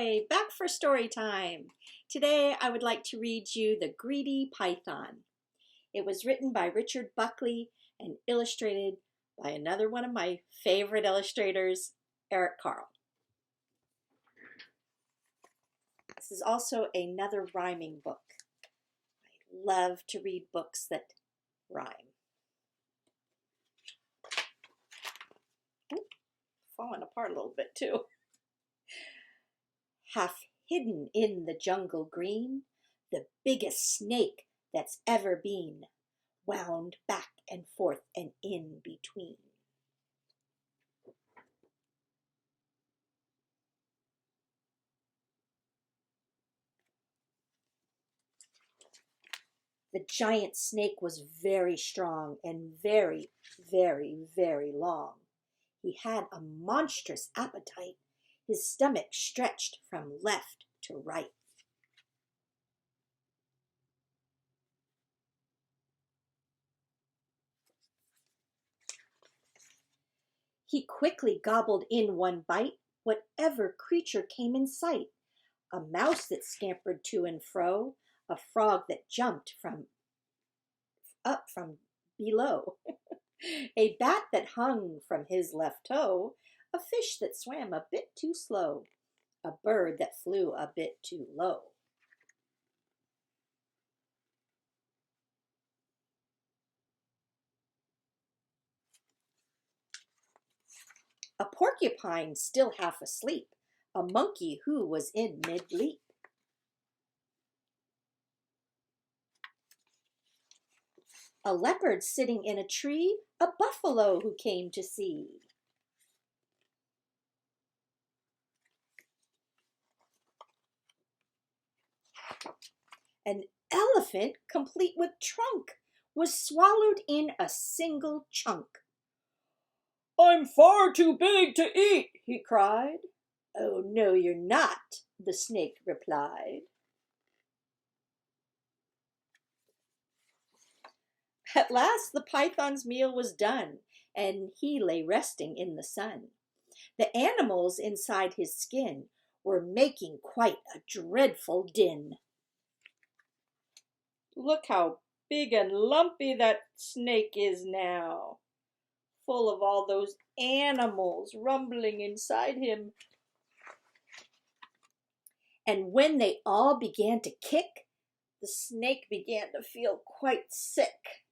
Hi, back for story time. Today I would like to read you The Greedy Python. It was written by Richard Buckley and illustrated by another one of my favorite illustrators, Eric Carle. This is also another rhyming book. I love to read books that rhyme. Ooh, falling apart a little bit too. Half hidden in the jungle green, the biggest snake that's ever been, wound back and forth and in between. The giant snake was very strong and very, very, very long. He had a monstrous appetite. His stomach stretched from left to right. He quickly gobbled in one bite whatever creature came in sight. A mouse that scampered to and fro, a frog that jumped up from below, a bat that hung from his left toe, a fish that swam a bit too slow, a bird that flew a bit too low. A porcupine still half asleep, a monkey who was in mid-leap. A leopard sitting in a tree, a buffalo who came to see. An elephant, complete with trunk, was swallowed in a single chunk. "I'm far too big to eat," he cried. "Oh, no, you're not," the snake replied. At last the python's meal was done, and he lay resting in the sun. The animals inside his skin were making quite a dreadful din. "Look how big and lumpy that snake is now, full of all those animals rumbling inside him." And when they all began to kick, the snake began to feel quite sick.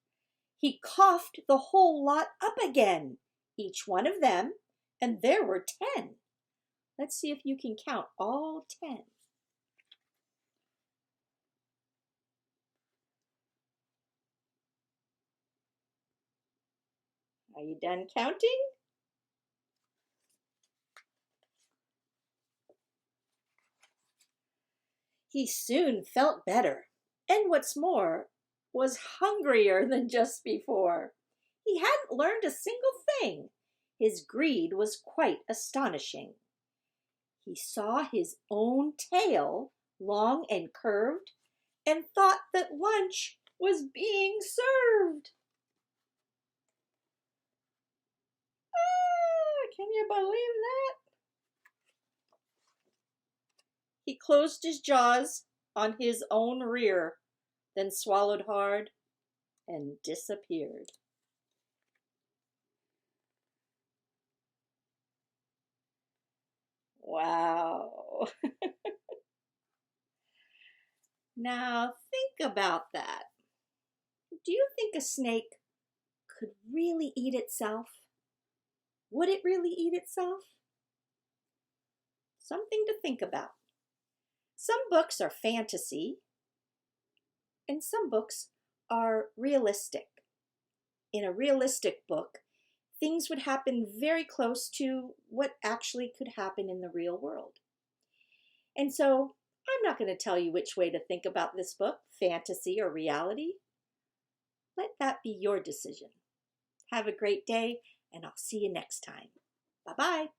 He coughed the whole lot up again, each one of them, and there were 10. Let's see if you can count all 10. Are you done counting? He soon felt better, and what's more, was hungrier than just before. He hadn't learned a single thing. His greed was quite astonishing. He saw his own tail, long and curved, and thought that lunch was being served. Can you believe that? He closed his jaws on his own rear, then swallowed hard and disappeared. Wow. Now think about that. Do you think a snake could really eat itself? Would it really eat itself? Something to think about. Some books are fantasy, and some books are realistic. In a realistic book, things would happen very close to what actually could happen in the real world. And so I'm not going to tell you which way to think about this book, fantasy or reality. Let that be your decision. Have a great day, and I'll see you next time. Bye-bye.